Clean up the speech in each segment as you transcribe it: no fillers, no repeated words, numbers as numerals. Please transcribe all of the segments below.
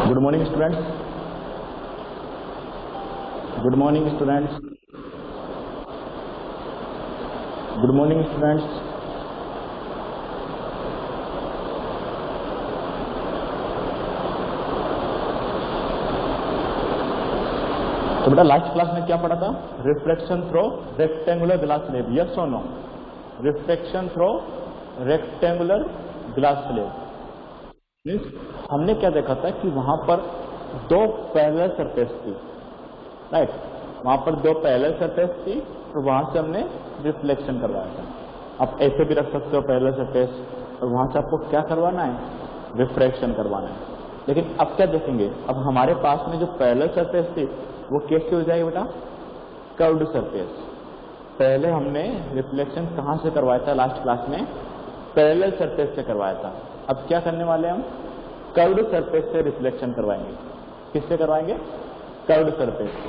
Good morning students. Good morning students. Good morning students. तो बेटा last class में क्या पढ़ा था? Reflection through rectangular glass slab. Yes और no? Reflection through rectangular glass slab means हमने क्या देखा था कि वहां पर दो पैरेलल सरफेस थी, राइट? वहां पर दो पैरेलल सरफेस थी, तो वहां से हमने रिफ्लेक्शन करवाया था। आप ऐसे भी रख सकते हो पैरेलल सरफेस, और वहां से आपको क्या करवाना है? रिफ्रैक्शन करवाना है। लेकिन अब क्या देखेंगे, अब हमारे पास में जो पैरेलल सरफेस थी वो कैसे हो जाएगी बेटा? Curved surface. पहले हमने रिफ्लेक्शन कहां से करवाया था? लास्ट क्लास में पैरेलल सरफेस से करवाया था। अब क्या करने वाले हम? कर्व्ड सरफेस से रिफ्लेक्शन करवाएंगे। किससे करवाएंगे? कर्व्ड सरफेस से।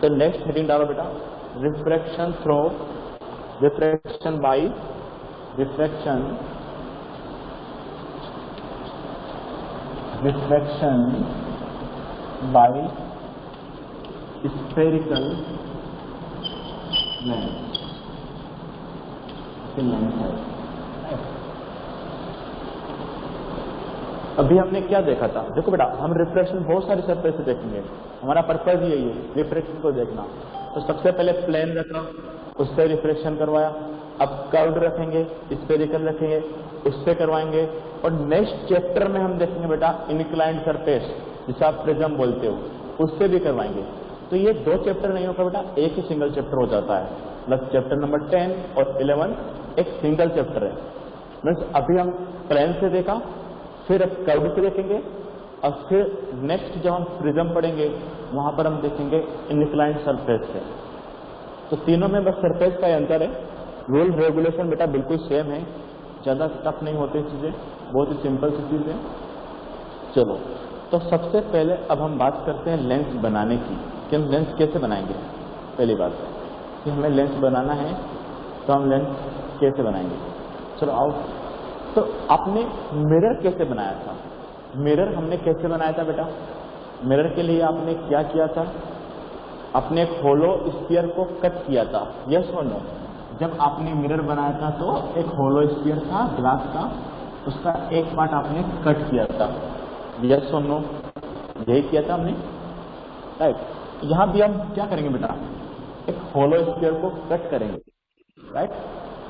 तो नेक्स्ट हेडिंग डालो बेटा, refraction through refraction by refraction by spherical lens है। अभी हमने क्या देखा था? देखो बेटा, हम रिफ्लेक्शन बहुत सारी सरफेस से देखेंगे, हमारा पर्पज यही है रिफ्लेक्शन को देखना। तो सबसे पहले प्लेन रखा, उससे रिफ्लेक्शन करवाया। अब कर्व्ड रखेंगे, स्फेरिकल रखेंगे, उससे करवाएंगे। और नेक्स्ट चैप्टर में हम देखेंगे बेटा इंक्लाइंड सरफेस, जिसे आप प्रिज्म बोलते हो, उससे भी करवाएंगे। तो ये दो चैप्टर नहीं होगा बेटा, एक ही सिंगल चैप्टर हो जाता है। मतलब चैप्टर नंबर 10 और 11 एक सिंगल चैप्टर है। मीन्स अभी हम प्लेन से देखा, फिर अब कर्व से देखेंगे, और फिर नेक्स्ट जब हम प्रिज्म पढ़ेंगे वहां पर हम देखेंगे इंक्लाइंड सरफेस से। तो तीनों में बस सरफेस का अंतर है। रूल रेगुलेशन बेटा बिल्कुल सेम है, ज्यादा टफ नहीं होती चीजें, बहुत ही सिंपल सी चीज है। चलो, तो सबसे पहले अब हम बात करते हैं लेंस बनाने की कि हम लेंस कैसे बनाएंगे। पहली बात कि हमें लेंस बनाना है, तो हम लेंस कैसे बनाएंगे? चलो आओ। तो आपने मिरर कैसे बनाया था? मिरर हमने कैसे बनाया था बेटा? मिरर के लिए आपने क्या किया था? आपने एक होलो स्फीयर को कट किया था। यस और नो? जब आपने मिरर बनाया था तो एक होलो स्फीयर था ग्लास का, उसका एक पार्ट आपने कट किया था। यस और नो? यही किया था हमने, राइट? यहां भी हम क्या करेंगे बेटा? एक होलो स्फीयर को कट करेंगे, राइट?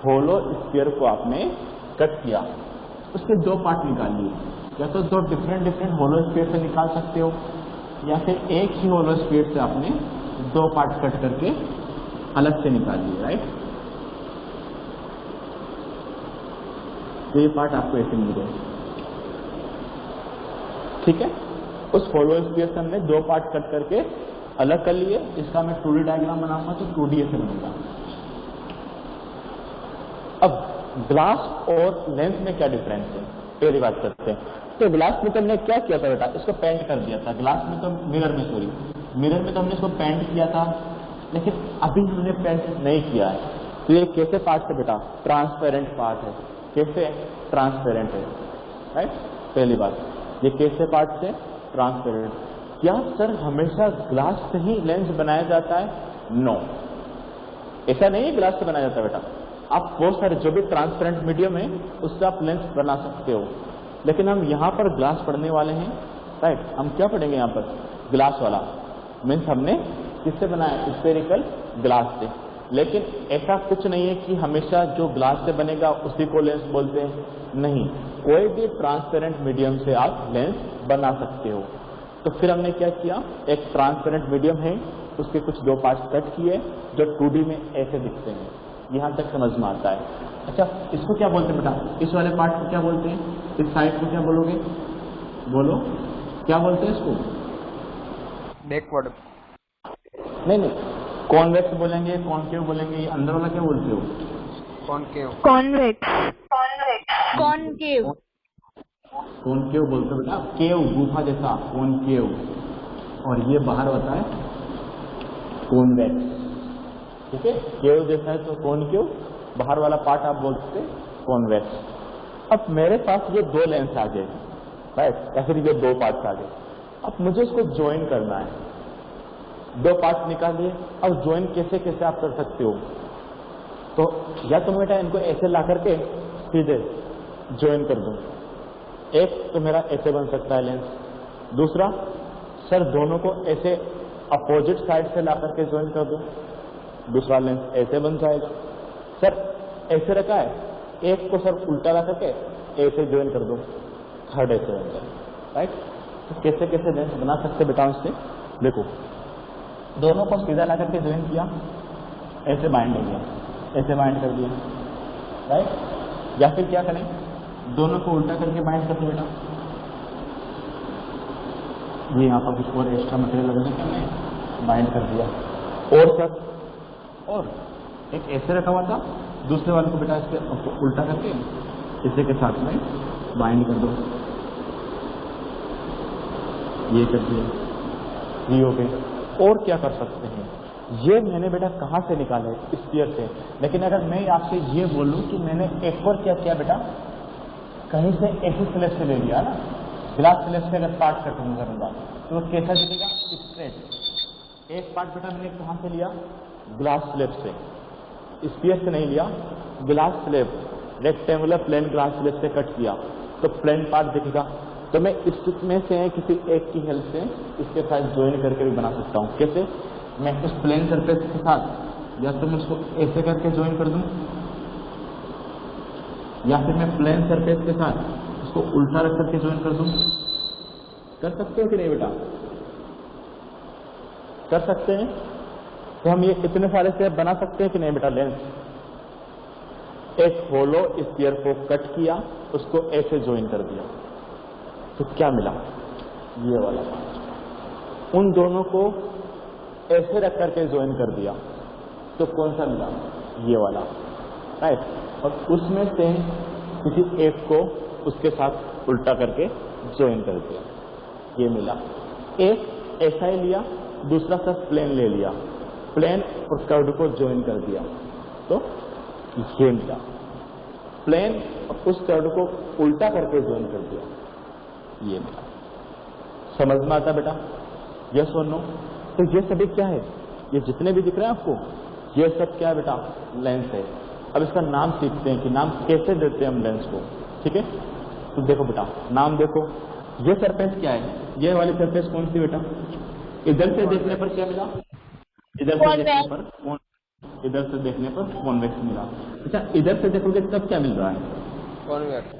होलो स्फीयर को आपने कट किया, उसके दो पार्ट निकाल लिए। या तो दो डिफरेंट होलो स्फीयर से निकाल सकते हो, या फिर एक ही होलो स्फीयर से आपने दो पार्ट कट करके अलग से निकाल लिए, राइट? तो ये पार्ट आपको ऐसे मिल गए, ठीक है? उस होलो स्फीयर से हमने दो पार्ट कट करके अलग कर लिए। इसका मैं 2D डायग्राम बनाऊंगा तो 2D ऐसे बनेगा। अब ग्लास और लेंस में क्या डिफरेंस है, पहली बात करते हैं। तो ग्लास में तो हमने क्या किया था बेटा? इसको पेंट कर दिया था। ग्लास में तो मिरर में तो हमने इसको पेंट किया था, लेकिन अभी हमने पेंट नहीं किया है। तो ये कैसे पार्ट है बेटा? ट्रांसपेरेंट पार्ट है। कैसे ट्रांसपेरेंट है, राइट? पहली बात, ये कैसे पार्ट से? ट्रांसपेरेंट। क्या सर हमेशा ग्लास से ही लेंस बनाया जाता है? नो, ऐसा नहीं है ग्लास से बनाया जाता बेटा। आप बहुत सारे जो भी ट्रांसपेरेंट मीडियम है उससे आप लेंस बना सकते हो, लेकिन हम यहाँ पर ग्लास पढ़ने वाले हैं, राइट? हम क्या पढ़ेंगे यहाँ पर? ग्लास वाला। मीन्स हमने किससे बनाया? स्फेरिकल ग्लास से। लेकिन ऐसा कुछ नहीं है कि हमेशा जो ग्लास से बनेगा उसी को लेंस बोलते हैं, नहीं। कोई भी ट्रांसपेरेंट मीडियम से आप लेंस बना सकते हो। तो फिर हमने क्या किया? एक ट्रांसपेरेंट मीडियम है, उसके कुछ दो पार्ट्स कट किए जो 2D में ऐसे दिखते हैं। यहां तक समझ में आता है। अच्छा, इसको क्या बोलते हैं बेटा? इस वाले पार्ट को क्या बोलते हैं? इस साइड को क्या बोलोगे? बोलो, क्या बोलते हैं इसको? बैकवर्ड। नहीं, कॉन्वेक्स बोलेंगे, कॉनकेव बोलेंगे, ये अंदर वाला क्या बोलते हो? कॉनकेव। कॉनकेव बोलते हो बेटा। केव, गुफा जैसा, कॉनकेव। और ये बाहर होता है कॉन्वेक्स, ठीक है? केव जैसा है तो कॉनकेव, बाहर वाला पार्ट आप बोलते कॉन्वेक्स। अब मेरे पास ये दो लेंस आ गए, राइट, या फिर ये दो पार्ट्स आ गए। अब मुझे इसको ज्वाइन करना है, दो पार्ट्स निकालिए। अब ज्वाइन कैसे कैसे आप कर सकते हो, तो या तो बेटा इनको ऐसे ला करके सीधे ज्वाइन कर दूं, एक तो मेरा ऐसे बन सकता है लेंस, दूसरा सर दोनों को ऐसे अपोजिट साइड से ला करके ज्वाइन कर दूं, दूसरा लेंस ऐसे बन जाएगा। सर ऐसे रखा है, एक को सर उल्टा ला करके ऐसे ज्वाइन कर दूं, थर्ड ऐसे बन जाए, राइट। तो कैसे कैसे लेंस बना सकते बेटा इससे, देखो दोनों को सीधा ला करके ज्वाइन किया, ऐसे बाइंड हो गया, ऐसे बाइंड कर दिया, राइट। या फिर क्या करें, दोनों को उल्टा करके बाइंड कर दो बेटा, ये यहाँ पर कुछ और एक्स्ट्रा मटेरियल लगने के हमने बाइंड कर दिया। और सर और एक ऐसे रखा हुआ था, दूसरे वाले को बेटा इसके उल्टा करके इसी के साथ में बाइंड कर दो, ये कर दिया, ये हो गए। और क्या कर सकते हैं, ये मैंने बेटा कहाँ से निकाले, स्फीयर से। लेकिन अगर मैं आपसे ये बोलूं कि मैंने एक और क्या किया बेटा, कहीं से ऐसी स्लेब से ले लिया ना, ग्लास स्लेब से अगर पार्ट कटिंग करूंगा तो वो कैसा दिखेगा, स्ट्रेट। एक पार्ट बेटा मैंने कहाँ से लिया, ग्लास स्लेब से, स्फीयर से नहीं लिया, glass slab, rectangular plane glass slab से कट किया तो प्लेन पार्ट दिखेगा। तो मैं इसमें से किसी एक की हेल्प से इसके साथ ज्वाइन करके भी बना सकता हूँ। कैसे, मैं उस प्लेन सरफेस के साथ या तो मैं उसको ऐसे करके ज्वाइन कर दूं, या फिर मैं प्लेन सरफेस के साथ उसको उल्टा रख करके ज्वाइन कर दूं। कर सकते हो कि नहीं बेटा, कर सकते हैं। तो हम ये इतने सारे स्टेप बना सकते हैं कि नहीं बेटा। लेंस, एक होलो स्फीयर को कट किया, उसको ऐसे ज्वाइन कर दिया तो क्या मिला, ये वाला। उन दोनों को ऐसे रख करके ज्वाइन कर दिया तो कौन सा मिला, ये वाला, राइट। और उसमें से किसी एक को उसके साथ उल्टा करके ज्वाइन कर दिया, ये मिला। एक ऐसा ही लिया, दूसरा सब प्लेन ले लिया, प्लेन और कर्व को ज्वाइन कर दिया तो ये मिला। प्लेन और उस कर्व को उल्टा करके ज्वाइन कर दिया, ये मिला। समझ में आता बेटा, यस और नो। तो ये सभी क्या है, ये जितने भी दिख रहे हैं आपको, ये सब क्या है बेटा, लेंस है। अब इसका नाम सीखते हैं कि नाम कैसे देते हैं हम लेंस को, ठीक है। तो देखो बेटा, नाम देखो, ये सरफेस क्या है, ये वाली सरफेस कौन सी बेटा, इधर से देखने पर क्या मिला, इधर से देखने पर कौन, इधर से देखने पर कॉन्वेक्स मिला। अच्छा, इधर से देखोगे तब क्या मिल रहा है, कॉन्वेक्स।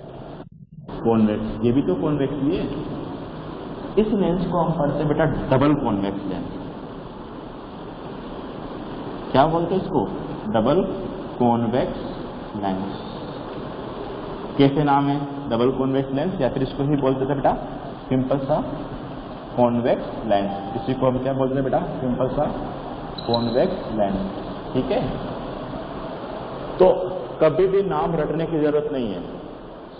कॉन्वेक्स, ये भी तो कॉन्वेक्स ही है। इस लेंस को हम पढ़ते बेटा डबल कॉन्वेक्स लेंस। क्या बोलते हैं इसको, डबल कॉन्वेक्स लेंस। कैसे नाम है, डबल कॉन्वेक्स लेंस, या फिर इसको ही बोलते थे बेटा सिंपल सा कॉन्वेक्स लेंस। इसी को हम क्या बोलते हैं बेटा, सिंपल सा कॉन्वेक्स लेंस, ठीक है। तो कभी भी नाम रटने की जरूरत नहीं है,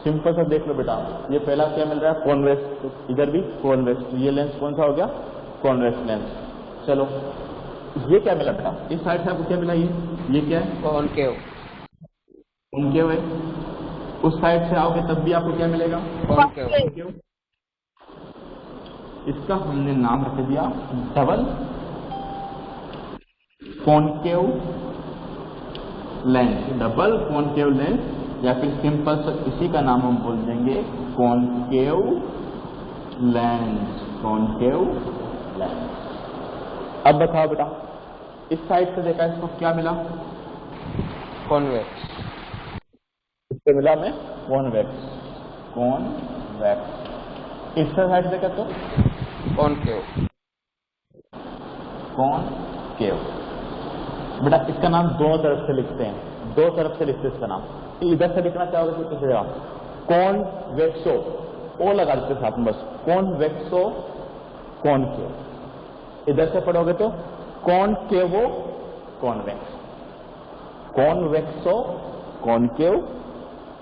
सिंपल सा देख लो बेटा। ये पहला क्या मिल रहा है, कॉन्वेक्स, तो इधर भी कॉन्वेक्स, ये लेंस कौन सा हो गया, कॉन्वेक्स लेंस। चलो ये क्या मिला बेटा, इस साइड से आपको क्या मिला, ये क्या है, कॉनकेव। कॉनकेव है। उस साइड से आओगे तब भी आपको क्या मिलेगा, कॉनकेव। इसका हमने नाम रख दिया double concave lens, double concave lens, या फिर सिंपल सा इसी का नाम हम बोल देंगे कॉनकेव लेंस, कॉनकेव लेंस। अब बताओ बेटा, इस साइड से देखा, इसको क्या मिला, कॉन्वेक्स। इससे मिला में कॉन्वेक्स, कॉन्वेक्स। इस साइड देखा तो कॉनकेव, कॉनकेव। बेटा इसका नाम दोनों तरफ से लिखते हैं, दो तरफ से लिखते हैं इसका नाम। इधर से लिखना चाहोगे तो किसी जगह कॉनवेक्सो, ओ लगा देते साथ में, बस कॉनवेक्सो कॉनकेव। इधर से पढ़ोगे तो कॉनकेवो कॉन्वेक्स, कॉनवेक्सो कॉनकेव,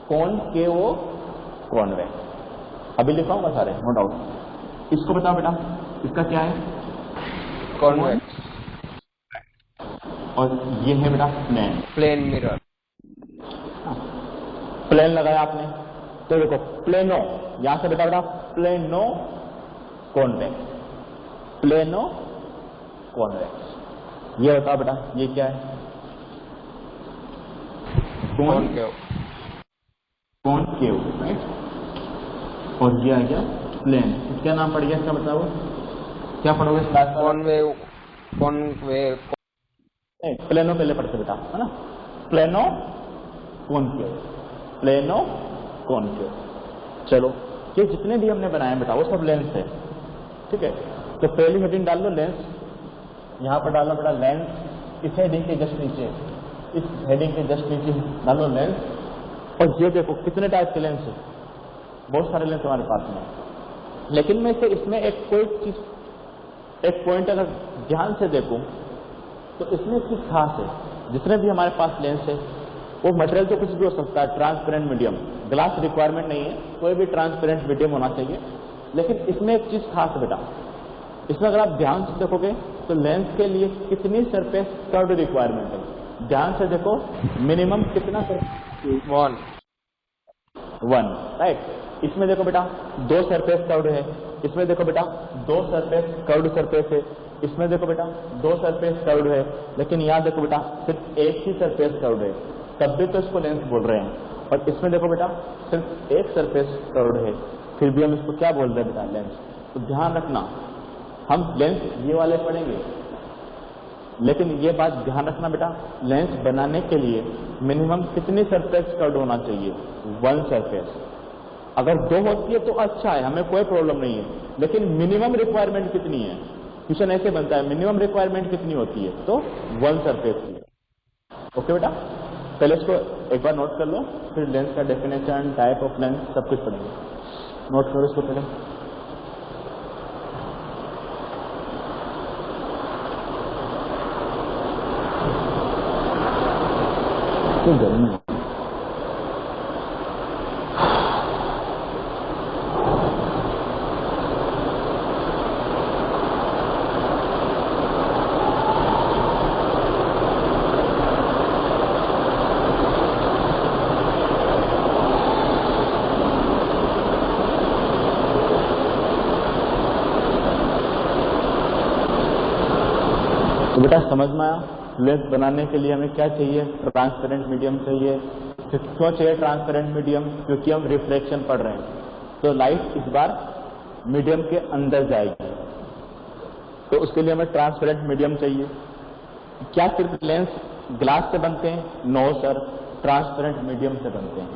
कॉनकेवो कॉन्वेक्स। अभी लिखाऊंगा सारे, नो डाउट। इसको बताओ बेटा, इसका क्या है, कॉन्वेक्स। और ये है बेटा प्लेन, प्लेन मिरर। प्लेन लगाया आपने तो देखो प्लेनो, यहां से बेटा प्लेनो कॉन्वेक्स, प्लेनो कॉन्वेक्स। ये बताओ बेटा ये क्या है? Concave, concave, right. और ये आ गया प्लेन। क्या नाम पड़ गया इसका? बताओ क्या पढ़ोगे क्लास में? कॉनवेव, कॉनवेव, प्लेनो पहले पढ़ते बेटा, है ना? Plano concave, plano concave. चलो ये जितने भी हमने बनाए बेटा वो सब लेंस है, ठीक है। तो पहली हेडिंग डाल लो लेंस, यहाँ पर डालो बेटा लेंस, इस हेडिंग के जस्ट नीचे, इस हेडिंग के जस्ट नीचे डालो लेंस। और ये देखो कितने टाइप के लेंस है, बहुत सारे लेंस हमारे पास में, लेकिन मैं से इसमें एक कोई चीज, एक पॉइंट अगर ध्यान से देखूं तो इसमें एक चीज खास है। जितने भी हमारे पास लेंस है वो मटेरियल तो कुछ भी हो सकता है, ट्रांसपेरेंट मीडियम, ग्लास रिक्वायरमेंट नहीं है, कोई भी ट्रांसपेरेंट मीडियम होना चाहिए। लेकिन इसमें एक चीज खास है बेटा, इसमें अगर आप ध्यान से देखोगे तो लेंस के लिए कितनी सरफेस कर्व रिक्वायरमेंट है, ध्यान से देखो, मिनिमम कितना सरफेस? 1, राइट। इसमें देखो बेटा 2 सरफेस कर्व है, इसमें देखो बेटा 2 सरफेस कर्व सरफेस है, इसमें देखो बेटा 2 सरफेस कर्व है, लेकिन यहाँ देखो बेटा सिर्फ एक ही सरफेस कर्व है, तब भी तो इसको लेंस बोल रहे हैं। और इसमें देखो बेटा सिर्फ एक सरफेस कर्व है, फिर भी हम इसको क्या बोल रहे हैं बेटा? लेंस। तो ध्यान रखना, हम लेंस ये वाले पढ़ेंगे, लेकिन ये बात ध्यान रखना बेटा, लेंस बनाने के लिए मिनिमम कितनी सरफेस कर्व होना चाहिए? 1 सरफेस। अगर 2 होती है तो अच्छा है, हमें कोई प्रॉब्लम नहीं है, लेकिन मिनिमम रिक्वायरमेंट कितनी है? क्वेश्चन ऐसे बनता है, मिनिमम रिक्वायरमेंट कितनी होती है? तो 1 सरफेस की। ओके बेटा, पहले इसको एक बार नोट कर लो, फिर लेंस का डेफिनेशन, टाइप ऑफ लेंस सब कुछ पढ़ेंगे। नोट करो इसको पहले। तो गर्मी है। तो बेटा समझ में आया, लेंस बनाने के लिए हमें क्या चाहिए? ट्रांसपेरेंट मीडियम चाहिए। क्यों चाहिए ट्रांसपेरेंट मीडियम? क्योंकि हम रिफ्लेक्शन पढ़ रहे हैं, तो लाइट इस बार मीडियम के अंदर जाएगी, तो उसके लिए हमें ट्रांसपेरेंट मीडियम चाहिए। क्या सिर्फ लेंस ग्लास से बनते हैं? नो सर, ट्रांसपेरेंट मीडियम से बनते हैं।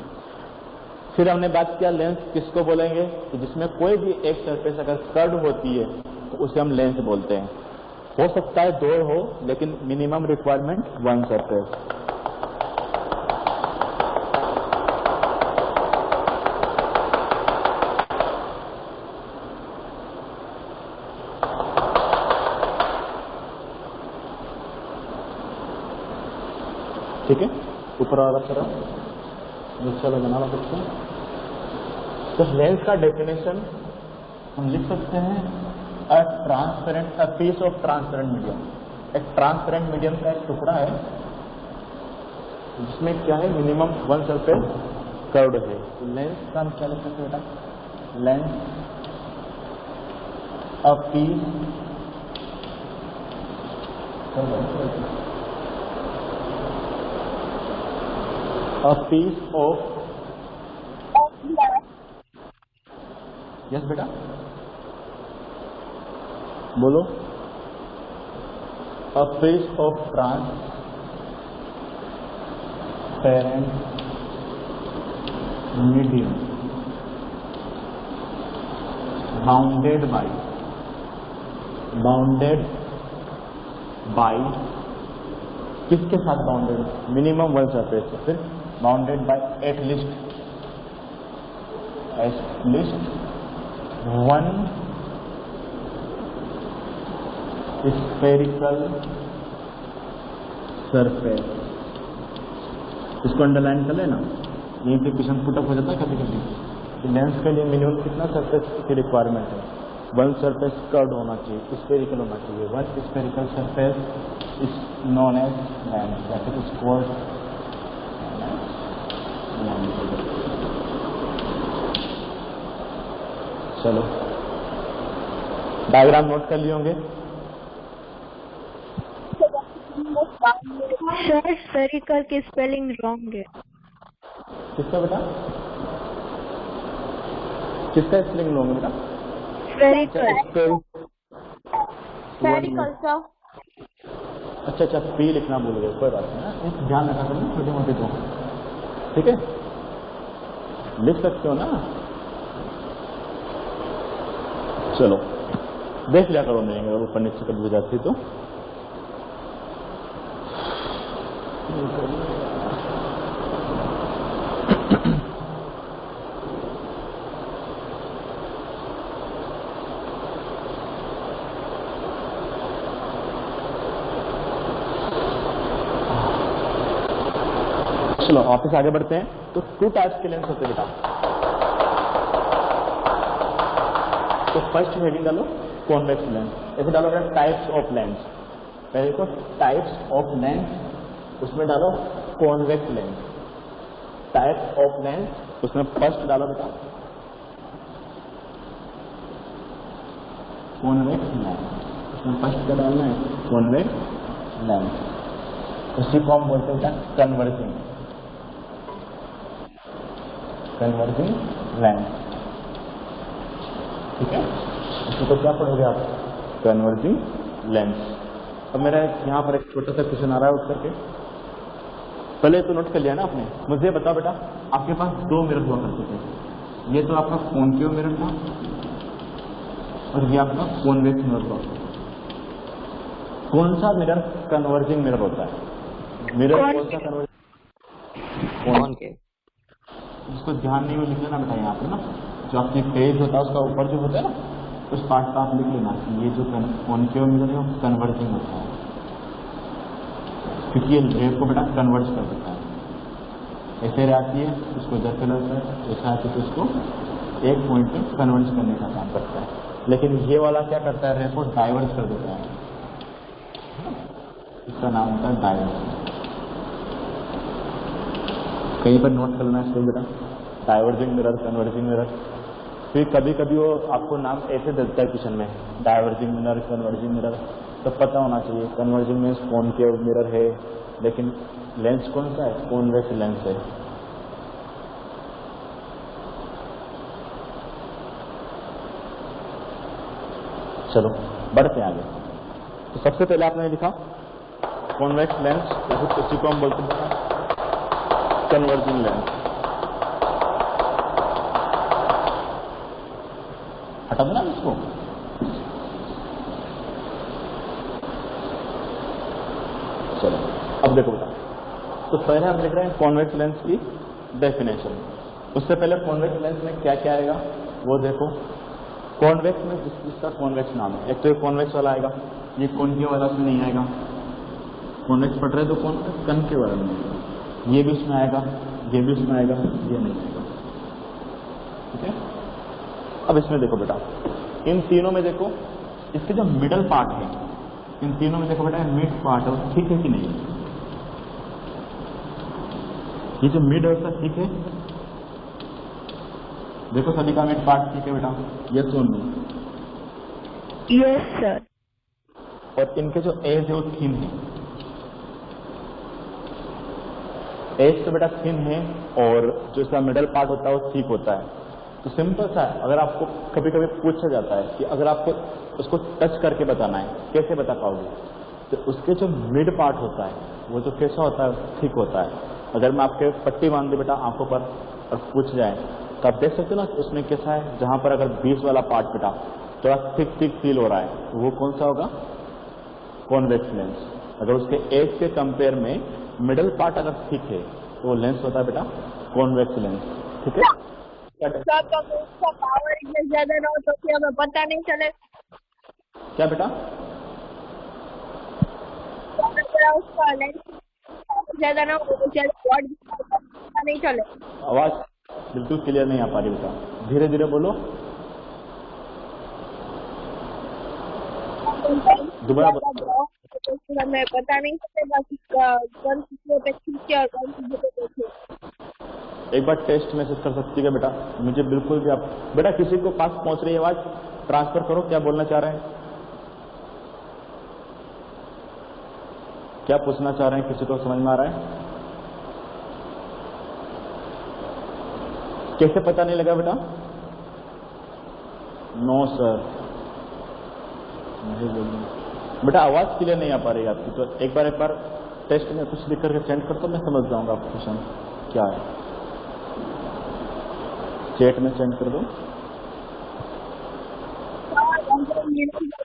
फिर हमने बात किया लेंस किसको बोलेंगे? कि जिसमें कोई भी एक सरफेस अगर कर्व होती है तो उसे हम लेंस बोलते हैं। हो सकता है 2 हो, लेकिन मिनिमम रिक्वायरमेंट 1 सरफेस। ठीक है, ऊपर वाला तरह चलो बनाना सकते हैं। तो लेंस का डेफिनेशन हम लिख सकते हैं, a piece of transparent medium. एक ट्रांसपेरेंट मीडियम का एक टुकड़ा है जिसमें क्या है? मिनिमम 1 सरफेस कर्व्ड है। तो लेंस का हम क्या लिख सकते हैं बेटा? Lens a piece of, yes बेटा बोलो, a piece of transparent medium bounded by किसके साथ बाउंडेड? मिनिमम 1 सरफेस से, फिर bounded by at least 1 spherical surface. इसको अंडरलाइन कर लेना, यहीं पे क्वेश्चन पुटअप हो जाता है कभी कभी। लेंस के लिए मिनिमम कितना सरफेस की रिक्वायरमेंट है? 1 सरफेस कर्व्ड होना चाहिए, स्फेरिकल होना चाहिए। 1 spherical surface is known as lens, that is called lens. चलो डायग्राम नोट कर लिए होंगे। सर स्फेरिकल की स्पेलिंग रॉन्ग है। किसका बेटा? किसका स्पेलिंग रॉन्ग है बेटा? Spherical sir. अच्छा अच्छा, पी लिखना भूल गए, कोई बात नहीं है, ध्यान रखा करो छोटे मोटे तो, ठीक है, लिख सकते हो ना। चलो देख लिया करो, नहीं अगर ऊपर नीचे कभी हो जाती तो। चलो ऑफिस आगे बढ़ते हैं। तो टू टाइप्स के लेंस होते हैं बेटा। तो फर्स्ट हेडिंग डालो कॉन्वेक्स लेंस, ऐसे डालो बेटा टाइप्स ऑफ लेंस। पहले तो टाइप्स ऑफ लेंस, उसमें डालो convex lens. Types of lens, उसमें फर्स्ट डालो बेटा कॉन्वेक्स लेंस। उसमें फर्स्ट क्या डालना है? Convex lens. उसी को हम बोलते हैं बेटा कन्वर्जिंग लेंस, ठीक है। इसको तो क्या पढ़ोगे आप? Converging lens. अब मेरा यहाँ पर एक छोटा सा क्वेश्चन आ रहा है उत्तर के, पहले तो नोट कर लिया ना आपने। मुझे बताओ बेटा, आपके पास दो मिरर हुआ करते थे, ये तो आपका कॉन्केव मिरर था और ये आपका कॉन्वेक्स मिरर था। कौन सा मिरर कन्वर्जिंग मिरर होता है? मिरर कौन सा कन्वर्जिंग? कॉनकेव। इसको ध्यान नहीं में लिख लेना बेटा, यहाँ पे ना जो आपके पेज होता है उसका ऊपर जो होता है ना, उस पार्ट का आप लिख लेना कि ये जो कॉन्केव मिरर है वो कन्वर्जिंग होता है, क्योंकि ये रे को बेटा कन्वर्ज कर देता है। ऐसे रे आती है उसको इधर से लगता है, ऐसा आती है तो उसको एक पॉइंट पे कन्वर्ज करने का काम करता है। लेकिन ये वाला क्या करता है? रे को डाइवर्ज कर देता है, इसका नाम होता है डाइवर्ज। कहीं पर नोट करना है इसको बेटा, डाइवर्जिंग मिरर, कन्वर्जिंग मिरर। फिर कभी कभी वो आपको नाम ऐसे देता है क्वेश्चन में, डाइवर्जिंग मिरर, कन्वर्जिंग मिरर, तो पता होना चाहिए कन्वर्जिंग में कॉनकेव मिरर है, लेकिन लेंस कौन सा है? कॉन्वेक्स लेंस है। चलो बढ़ते हैं आगे। तो सबसे पहले आपने लिखा कॉन्वेक्स लेंस, उसी को हम बोलते हैं कन्वर्जिंग लेंस। हटा देना इसको। चलो अब देखो बेटा, तो पहले हम लिख रहे हैं कॉन्वेक्स लेंस की डेफिनेशन। उससे पहले कॉन्वेक्स लेंस में क्या क्या आएगा वो देखो। कॉन्वेक्स में जिसका कॉन्वेक्स नाम है, एक तो ये कॉन्वेक्स वाला आएगा, ये कॉनकेव वाला उसमें नहीं आएगा। कॉन्वेक्स पढ़ रहे तो कॉनकेव वाला नहीं आएगा, ये भी इसमें आएगा, ये भी इसमें आएगा, ये नहीं आएगा, ठीक है। अब इसमें देखो बेटा, इन तीनों में देखो इसके जो मिडल पार्ट है, इन तीनों में देखो बेटा मिड पार्ट है वो ठीक है कि नहीं? ये जो मिड है उसका ठीक है? देखो सभी का मिड पार्ट ठीक है बेटा, यस और नो? Yes sir. और इनके जो एज है वो थिन है, एज तो बेटा थिन है, और जो इसका मिडल पार्ट होता है वो ठीक होता है। तो सिंपल सा है, अगर आपको कभी कभी पूछा जाता है कि अगर आपको उसको टच करके बताना है, कैसे बता पाओगे? तो उसके जो मिड पार्ट होता है वो जो कैसा होता है? ठीक होता है। अगर मैं आपके पट्टी बांध दी बेटा आंखों पर और पूछ जाए तो आप देख सकते हो ना कि उसमें कैसा है, जहां पर अगर बीच वाला पार्ट बेटा थोड़ा थिक थिक फील हो रहा है, तो वो कौन सा होगा? Convex lens. अगर उसके एज के कंपेयर में मिडल पार्ट अगर थिक है तो वो लेंस होता है बेटा कॉन्वेक्स लेंस, ठीक है। उसका पावर ज्यादा ना हो तो फिर हमें पता नहीं चले। क्या बेटा? उसका लेंस ज्यादा ना हो तो पता नहीं चले। आवाज बिल्कुल क्लियर नहीं आ पा रही बेटा, धीरे धीरे बोलो। दोबारा बोलो। हमें पता नहीं चलेगा कि कौन सी पे खींचे और कौन सी पे एक बार टेस्ट मैसेज कर सकती है बेटा, मुझे बिल्कुल भी आप बेटा किसी को पास पहुंच रही है आवाज, ट्रांसफर करो, क्या बोलना चाह रहे हैं, क्या पूछना चाह रहे हैं, किसी को समझ में आ रहा है? कैसे पता नहीं लगा बेटा? नो सर, नहीं बोलूंगा बेटा, आवाज क्लियर नहीं आ पा रही आपकी, तो एक बार टेस्ट में कुछ लिख करके सेंड कर, तो मैं समझ जाऊंगा आपका क्वेश्चन क्या है। चैट में सेंड कर दो।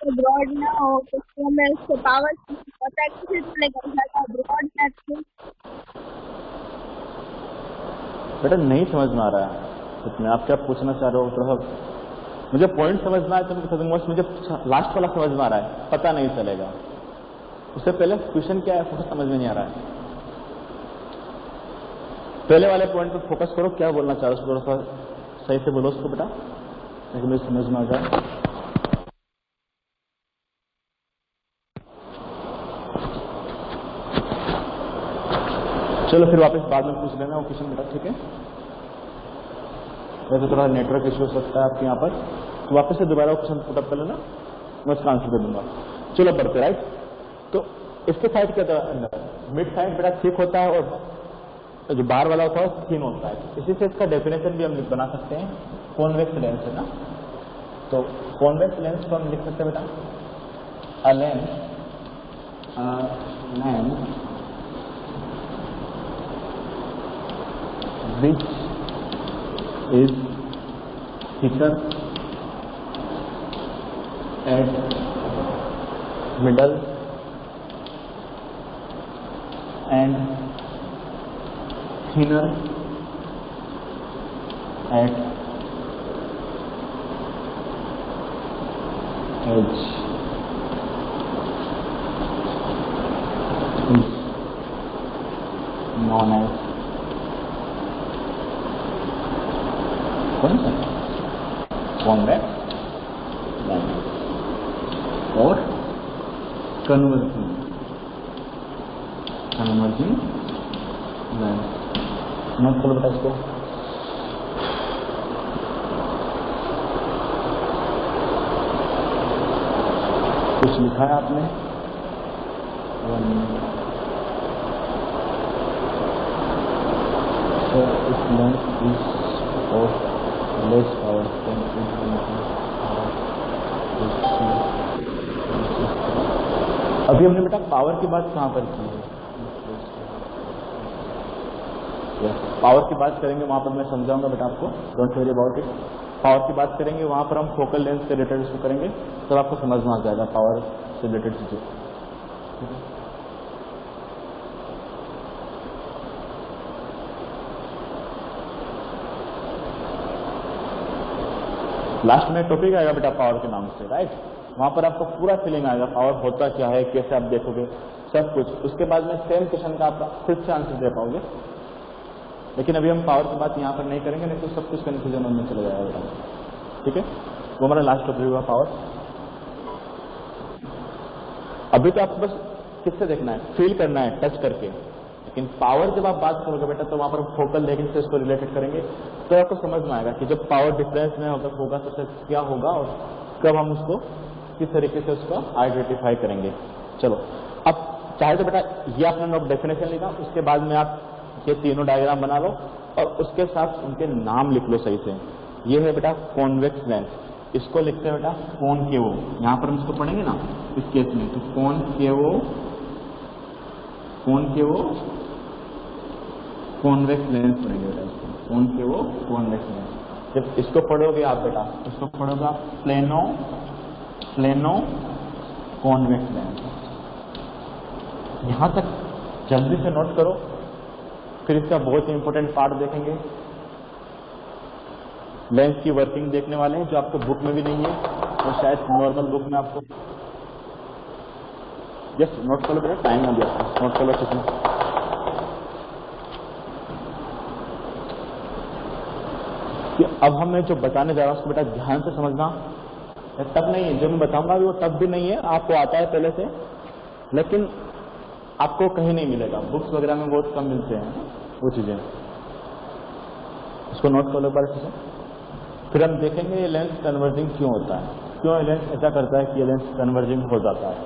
ब्रॉड ना हो तो हमें उसको पावर पता है किसी चलेगा ब्रॉड नेट। बेटा नहीं समझ में आ रहा है इसमें आप क्या पूछना चाह रहे हो, थोड़ा मुझे पॉइंट समझना है तो मुझे लास्ट वाला समझ में आ रहा है, पता नहीं चलेगा, उससे पहले क्वेश्चन क्या है फोकस समझ में नहीं आ रहा है। पहले वाले पॉइंट पर फोकस करो, क्या बोलना चाह रहे हो थोड़ा सा सही से बोलो उसको बेटा, ताकि मुझे समझ में आ जाए। चलो फिर वापस बाद में पूछ लेना वो क्वेश्चन बेटा, ठीक है? वैसे थोड़ा नेटवर्क इशू हो सकता है आपके यहाँ पर, तो वापस से दोबारा क्वेश्चन पुटअप कर लेना, मैं उसका आंसर दे दूंगा। चलो बढ़ते, राइट? तो इसके साइड क्या था, मिड साइड बेटा थिक होता है और जो बाहर वाला होता है थिन होता है। इसी से इसका डेफिनेशन भी हम बना सकते हैं, कॉन्वेक्स लेंस है ना, तो कॉन्वेक्स लेंस को हम लिख सकते हैं बेटा, a lens which is thicker at middle and thinner at edge is known as convex lens और कन्वर्जिंग लेंस। नोट करो बेटा इसको। कुछ लिखा है आपने? So its length is of less power than अभी हमने बेटा पावर की बात कहाँ पर की है? पावर की बात करेंगे वहां पर मैं समझाऊंगा बेटा आपको, don't worry about it. Power की बात करेंगे वहां पर हम फोकल लेंथ से रिलेटेड इसको करेंगे, तब आपको समझ में आ जाएगा पावर से रिलेटेड चीजें। लास्ट में टॉपिक आएगा बेटा पावर के नाम से, राइट? वहां पर आपको पूरा फीलिंग आएगा पावर होता क्या है, कैसे आप देखोगे, सब कुछ। उसके बाद में सेम क्वेश्चन का आप खुद से आंसर दे पाओगे, लेकिन अभी हम पावर की बात यहाँ पर नहीं करेंगे, नहीं तो सब कुछ कंफ्यूजन में चला जाएगा बेटा, ठीक है? वो हमारा लास्ट टॉपिक हुआ पावर। अभी तो आपको बस किससे देखना है, फील करना है टच करके, लेकिन पावर जब आप बात करोगे बेटा तो वहां पर फोकल लेंथ से इसको रिलेटेड करेंगे, तो आपको समझ में आएगा कि जब पावर डिफरेंस में होगा तो क्या होगा और कब हम उसको किस तरीके से उसको आइडेंटिफाई करेंगे। चलो अब चाहे तो बेटा ये आपने नोट डेफिनेशन लिखा, उसके बाद में आप ये तीनों डायग्राम बना लो और उसके साथ उनके नाम लिख लो सही से। ये है बेटा कॉन्वेक्स लेंस, इसको लिखते हैं बेटा कॉनकेवो। यहाँ पर हम इसको पढ़ेंगे ना इस केस में, तो कॉनकेवो कॉन्वेक्स लेंस पढ़ेंगे बेटा, इसको कॉनकेवो कॉन्वेक्स लेंस। जब इसको पढ़ोगे आप बेटा, इसको पढ़ोगे आप प्लेनो कॉन्वेक्स लेंस। यहां तक जल्दी से नोट करो, फिर इसका बहुत ही इंपॉर्टेंट पार्ट देखेंगे, लेंस की वर्किंग देखने वाले हैं, जो आपको बुक में भी नहीं है और शायद नॉर्मल बुक में आपको। यस नोट कर लो बेटा, टाइम हो गया, नोट कर लो कितना। अब हमें जो बताने जा रहा हूं उसको बेटा ध्यान से समझना, तब नहीं है जो मैं बताऊंगा वो तब भी नहीं है, आपको आता है पहले से, लेकिन आपको कहीं नहीं मिलेगा, बुक्स वगैरह में बहुत कम मिलते हैं वो चीजें। इसको नोट कर लो एक बार अच्छे से। फिर हम देखेंगे ये लेंस कन्वर्जिंग क्यों होता है, क्यों ये लेंस ऐसा करता है कि ये लेंस कन्वर्जिंग हो जाता है,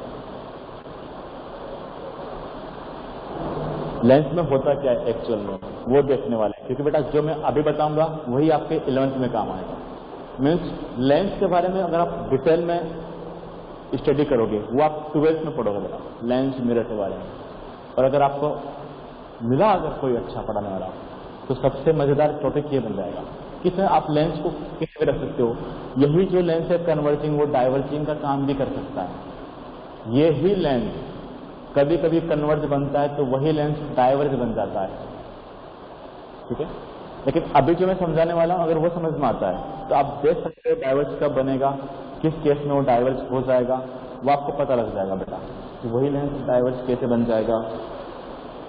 लेंस में होता क्या है एक्चुअल में, वो देखने वाले हैं। क्योंकि बेटा जो मैं अभी बताऊंगा वही आपके 11th में काम आएगा। मीन्स लेंस के बारे में अगर आप डिटेल में स्टडी करोगे वो आप 12th में पढ़ोगे बेटा, लेंस मिरर के बारे में। और अगर आपको मिला अगर कोई अच्छा पढ़ाने वाला तो सबसे मजेदार टॉपिक ये बन जाएगा कि सर आप लेंस को कैसे रख सकते हो। यही जो लेंस है कन्वर्जिंग वो डाइवर्जिंग का काम भी कर सकता है। ये ही लेंस कभी कभी कन्वर्ज बनता है तो वही लेंस डाइवर्ज बन जाता है, ठीक है। लेकिन अभी जो मैं समझाने वाला हूं अगर वो समझ में आता है तो आप देख सकते हो डाइवर्ज कब बनेगा, किस केस में वो डाइवर्ज हो जाएगा, वो आपको पता लग जाएगा बेटा कि वही लेंस डाइवर्ज कैसे बन जाएगा,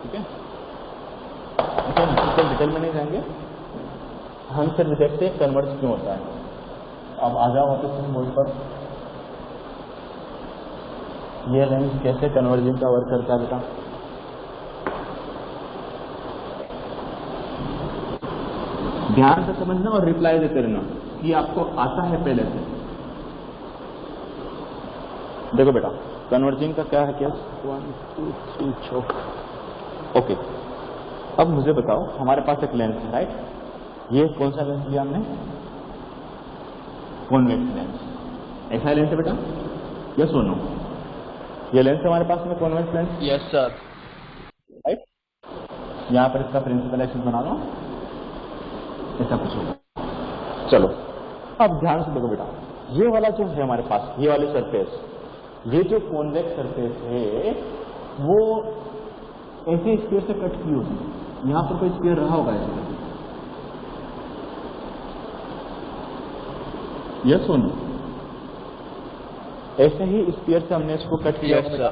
ठीक है। इसको डिटेल में नहीं जाएंगे, हम सिर्फ देखते हैं कन्वर्ज क्यों होता है। अब आ जाओ वापस बोर्ड पर, ये लेंस कैसे कन्वर्जिंग का वर्क करता है बेटा। ध्यान से समझना और रिप्लाई देते रहना कि आपको आता है पहले से। देखो बेटा कन्वर्जिंग का क्या है केस, 1 2 3 4 ओके। अब मुझे बताओ हमारे पास एक लेंस है राइट, ये कौन सा लेंस लिया हमने, कॉन्वेक्स लेंस। ऐसा लेंस है बेटा, यस और नो, ये लेंस है हमारे पास में convex lens, yes sir, right. यहाँ पर इसका प्रिंसिपल एक्सिस बना लो, ऐसा कुछ होगा। चलो अब ध्यान से देखो बेटा, ये वाला जो है हमारे पास, ये वाली सरफेस, ये जो कॉन्वेक्स सरफेस है वो ऐसे स्फीयर से कट की होगी। यहाँ पर कोई स्फीयर रहा होगा ऐसे, यस और नो, ऐसे ही स्फीयर से हमने इसको कट किया यस सर।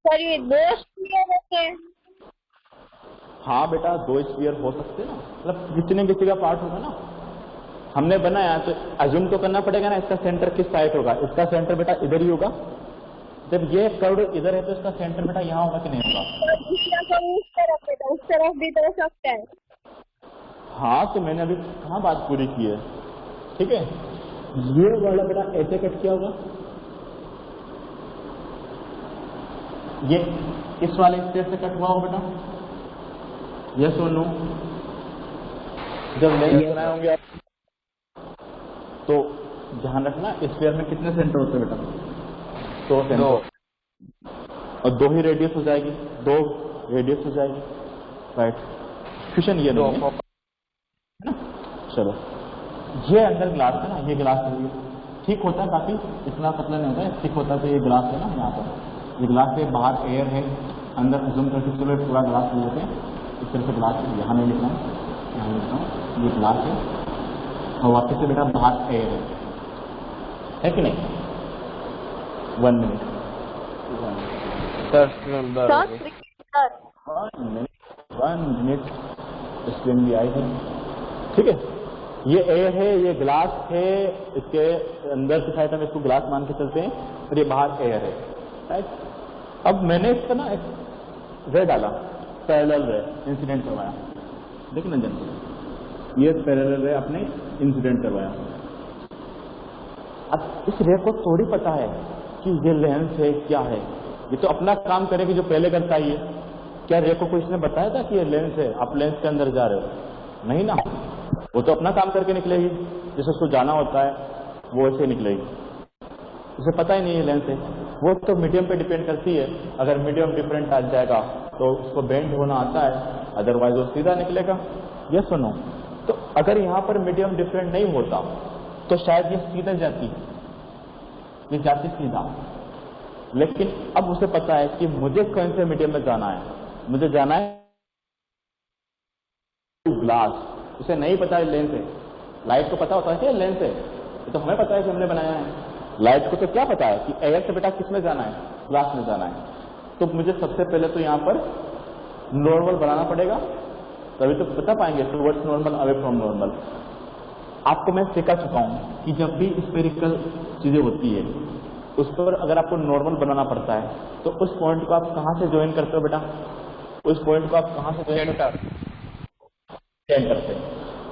सर ये 2 स्फीयर होते हैं। हाँ बेटा 2 स्फीयर हो सकते हैं ना, मतलब किसी न किसी का पार्ट होगा ना। हमने बनाया तो अज्यूम तो करना पड़ेगा ना इसका सेंटर किस साइड होगा, इसका सेंटर बेटा इधर ही होगा। जब ये कर्व इधर है तो इसका सेंटर बेटा यहाँ होगा कि नहीं होगा। दूसरा कर्व उस तरफ है तो उस तरफ भी तो हो सकता है। हाँ तो मैंने अभी कहाँ बात पूरी की है, ठीक है। ये वाला बेटा ऐसे कट किया होगा, ये इस वाले स्पेस से कट हुआ होगा बेटा, यस और नो। जब लेंस बनाए होंगे आप तो ध्यान रखना स्फीयर में कितने सेंटर होते हैं बेटा, 2 सेंटर, और 2 ही रेडियस हो जाएगी, 2 रेडियस हो जाएगी, राइट। क्वेश्चन ये दो है ना। चलो ये अंदर ग्लास है ना, ये ग्लास है, ठीक होता है काफी, इतना पतला नहीं होता है, ठीक होता है। तो ये ग्लास है ना, यहाँ पर ये ग्लास है, बाहर एयर है, अंदर जूम करके चलो पूरा ग्लास ले लेते हैं। इस तरह से ग्लास यहाँ नहीं लिखना है, यहाँ लिखता हूँ, ये ग्लास है और वापस से बेटा बाहर एयर है कि नहीं। 1 मिनट सर, 1 मिनट स्क्रीन भी आई है, ठीक है। ये एयर है, ये ग्लास है, इसके अंदर की साइड हम इसको ग्लास मान के चलते हैं और ये बाहर एयर है, राइट। अब मैंने इसका ना एक रे डाला, पैरेलल रे इंसिडेंट करवाया, देखिए ना जन, ये पैरेलल रे अपने इंसिडेंट करवाया। अब इस रे को थोड़ी पता है कि ये लेंस है क्या है, ये तो अपना काम करेगी जो पहले करता ही है। क्या रे को कोई इसने बताया था कि ये लेंस है, आप लेंस के अंदर जा रहे हो, नहीं ना, वो तो अपना काम करके निकलेगी, जैसे उसको जाना होता है वो ऐसे निकलेगी, उसे पता ही नहीं है लेंस है। वो तो मीडियम पे डिपेंड करती है, अगर मीडियम डिफरेंट आ जाएगा तो उसको बेंड होना आता है, अदरवाइज वो सीधा निकलेगा, ये सुनो। तो अगर यहाँ पर मीडियम डिफरेंट नहीं होता तो शायद ये सीधा जाती, ये जाती सीधा। लेकिन अब उसे पता है कि मुझे कौन से मीडियम में जाना है, मुझे जाना है ग्लास, उसे नहीं पता है लेंस है। लाइट को पता होता है कि लेंस है, ये तो हमें पता है कि हमने बनाया है। लाइट को तो क्या पता है कि एयर से बेटा किस में जाना है, ग्लास में जाना है। तो मुझे सबसे पहले तो यहाँ पर नॉर्मल बनाना पड़ेगा, तभी तो बता पाएंगे towards normal, away from normal. आपको मैं सिखा चुका हूँ कि जब भी स्फेरिकल चीजें होती है उस पर अगर आपको नॉर्मल बनाना पड़ता है तो उस पॉइंट को आप कहाँ से ज्वाइन करते हो बेटा, उस पॉइंट को आप कहाँ से ज्वाइन करते हो, सेंटर से।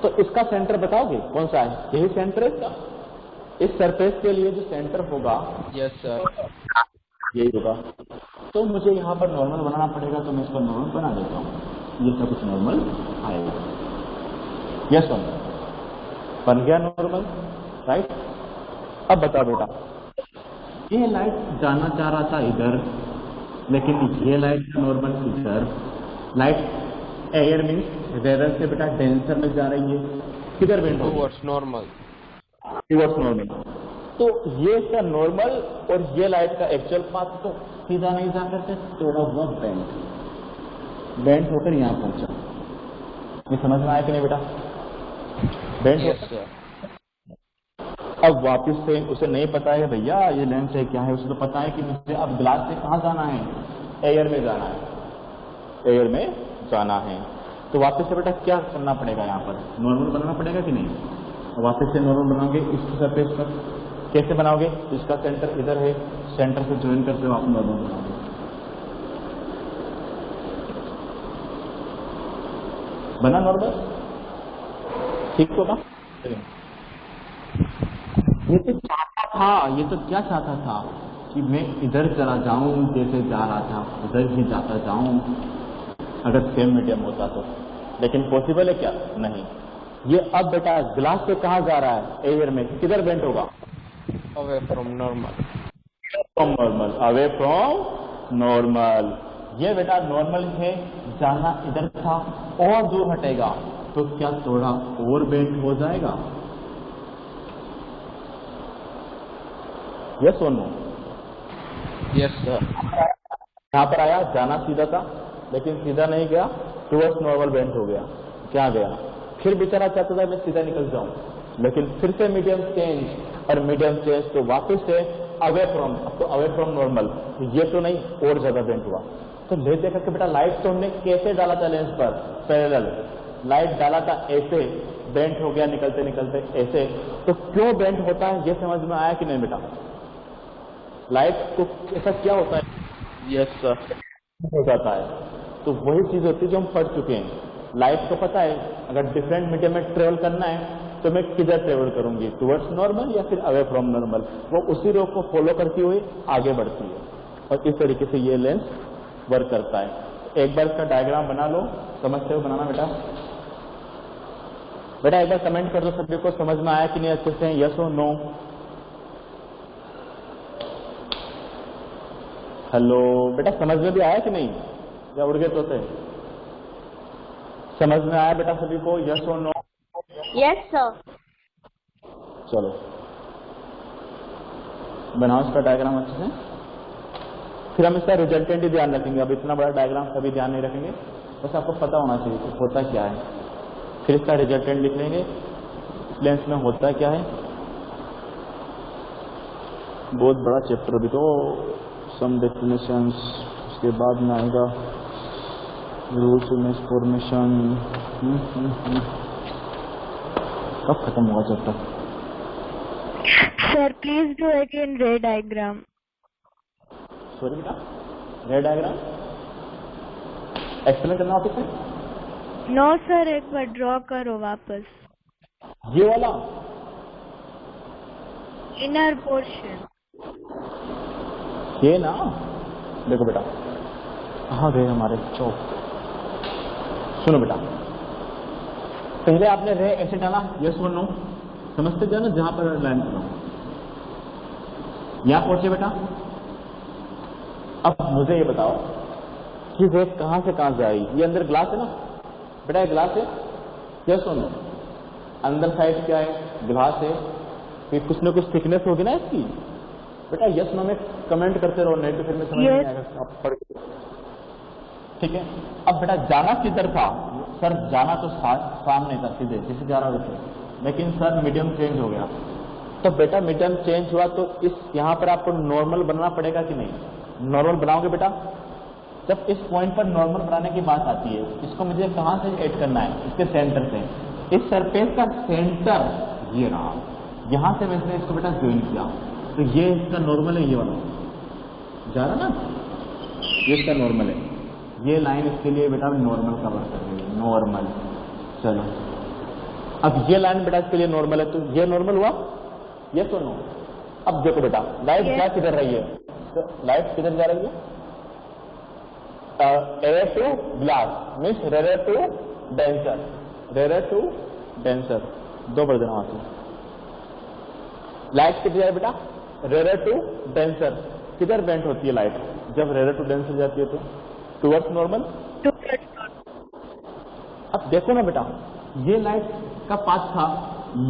तो इसका सेंटर बताओगे कौन सा है? यही सेंटर है इसका। इस सरफेस के लिए जो सेंटर होगा यस सर। यही होगा। तो मुझे यहाँ पर नॉर्मल बनाना पड़ेगा, तो मैं इसको नॉर्मल बना देता हूँ। ये सब कुछ नॉर्मल आएगा। यस वन बन गया नॉर्मल, राइट। अब बताओ बेटा, ये लाइट जाना चाह रहा था इधर, लेकिन ये लाइट का नॉर्मल इधर। लाइट एयर मीन्स रेयर से बेटा डेंसर में जा रही है, किधर बेंड होगी? Towards normal. Towards normal. तो ये इसका नॉर्मल और ये लाइट का एक्चुअल पाथ तो सीधा नहीं जा करके थोड़ा हुआ बेंड होकर यहाँ पहुंचा। ये समझ में आया कि नहीं बेटा? Bend yes sir. अब वापस से उसे नहीं पता है भैया ये लेंस है क्या है, उसे तो पता है कि मुझे अब ग्लास से कहाँ जाना है? एयर में जाना है, एयर में जाना है। तो वापस से बेटा क्या करना पड़ेगा? यहाँ पर नॉर्मल बनाना पड़ेगा कि नहीं? वापस से नॉर्मल बनाओगे इस सरफेस पर। कैसे बनाओगे? इसका सेंटर इधर है, सेंटर से ज्वाइन करके आप नॉर्मल बनाओगे। बना नॉर्मल? ठीक होगा। ये तो चाहता था, ये तो क्या चाहता था कि मैं इधर चला जाऊं, जैसे जा रहा था उधर ही जाता जाऊं, अगर सेम मीडियम होता तो। लेकिन पॉसिबल है क्या? नहीं। ये अब बेटा ग्लास से कहाँ जा रहा है? एयर में। किधर बेंट होगा? Away from normal. From normal, away from normal. ये बेटा नॉर्मल है, जाना इधर था और दूर हटेगा तो क्या थोड़ा और बेंट हो जाएगा? यस और नो? Yes sir. यहाँ पर आया, जाना सीधा था लेकिन सीधा नहीं गया, टुवर्ड्स नॉर्मल बेंट हो गया। क्या गया? फिर बेचारा चाहता था मैं सीधा निकल जाऊं, लेकिन फिर से मीडियम चेंज, और मीडियम चेंज तो वापस से अवे फ्रॉम, अब तो अवे फ्रॉम नॉर्मल। ये तो नहीं, और ज्यादा बेंट हुआ। तो ले देखा कि बेटा लाइट तो हमने कैसे डाला था लेंस पर? पैरेलल लाइट डाला था, ऐसे बेंट हो गया निकलते निकलते ऐसे। तो क्यों बेंट होता है ये समझ में आया कि नहीं बेटा? लाइट को ऐसा क्या होता है? Yes sir. हो जाता है। तो वही चीज होती है जो हम पढ़ चुके हैं। लाइट को पता है अगर डिफरेंट मीडियम में ट्रेवल करना है तो मैं किधर ट्रेवल करूंगी, टुवर्ड्स नॉर्मल या फिर अवे फ्रॉम नॉर्मल। वो उसी रो को फॉलो करती हुई आगे बढ़ती है, और इस तरीके से ये लेंस वर्क करता है। एक बार इसका डायग्राम बना लो। समझते हो बनाना बेटा? बेटा एक बार कमेंट कर दो सभी को समझ में आया कि नहीं अच्छे से, यस और नो? हेलो बेटा, समझ में भी आया कि नहीं, या उड़ गए तोते? समझ में आया बेटा सभी को, यस और नो? Yes sir. चलो बनाओ इसका डायग्राम अच्छे से, फिर हम इसका रिजल्टेंट ही ध्यान रखेंगे। अब इतना बड़ा डायग्राम कभी ध्यान नहीं रखेंगे, बस आपको पता होना चाहिए कि होता क्या है। फिर इसका रिजल्टेंट लिख लेंगे, लेंस में होता क्या है। बहुत बड़ा चैप्टर भी तो, सम डेफिनेशंस, उसके बाद में आएगा रूल्स इमेज फॉर्मेशन। कब खत्म होगा chapter? Sir, please do again ray diagram. Sorry बेटा, रे डायग्राम एक्सप्लेन करना ऑफिस में? No sir, एक बार ड्रॉ करो वापस। ये वाला इनर पोर्शन। ये ना, देखो बेटा कहाँ गए हमारे चौक। सुनो बेटा, पहले आपने रे ऐसे डाला, यस और नो, समझते जाओ ना जहां पर लाइन करो, यहां पहुंचे बेटा। अब मुझे ये बताओ कि रे कहां से कहां जाएगी? ये अंदर ग्लास है ना बेटा, ये ग्लास है, यस और नो? अंदर साइड क्या है? ग्लास है, फिर कुछ ना कुछ थिकनेस होगी ना इसकी बेटा। यस नो में कमेंट करते रहो, नहीं तो फिर मैं समझ नहीं आएगा आप पढ़ के। ठीक है। अब बेटा जाना किधर था? सर जाना तो सामने था, सीधे जिसे जा रहा था, लेकिन सर मीडियम चेंज हो गया। तो बेटा मीडियम चेंज हुआ तो इस यहाँ पर आपको नॉर्मल बनाना पड़ेगा कि नहीं? नॉर्मल बनाओगे बेटा। जब इस पॉइंट पर नॉर्मल बनाने की बात आती है, इसको मुझे कहाँ से ऐड करना है? इसके सेंटर से। इस सरफेस का सेंटर ये रहा, यहां से मैंने इसको बेटा ज्वाइन किया, तो ये इसका नॉर्मल है, ये वाला जा रहा ना, ये इसका नॉर्मल है। ये लाइन इसके लिए बेटा नॉर्मल कवर कर रही है, नॉर्मल। चलो अब ये लाइन बेटा इसके लिए नॉर्मल है, तो ये नॉर्मल हुआ, ये तो नो। अब देखो बेटा लाइट Yes. क्या किधर रही है, तो लाइट किधर जा रही है, air to glass means rare to denser, rare to denser, दो बढ़ देना वहां से। लाइट किधर जाए बेटा, रेयर टू डेंसर। किधर बेंट होती है लाइट, जब रेयर टू डेंसर जाती है तो टुवर्ड्स नॉर्मल। अब देखो ना बेटा, ये लाइट का पाथ था,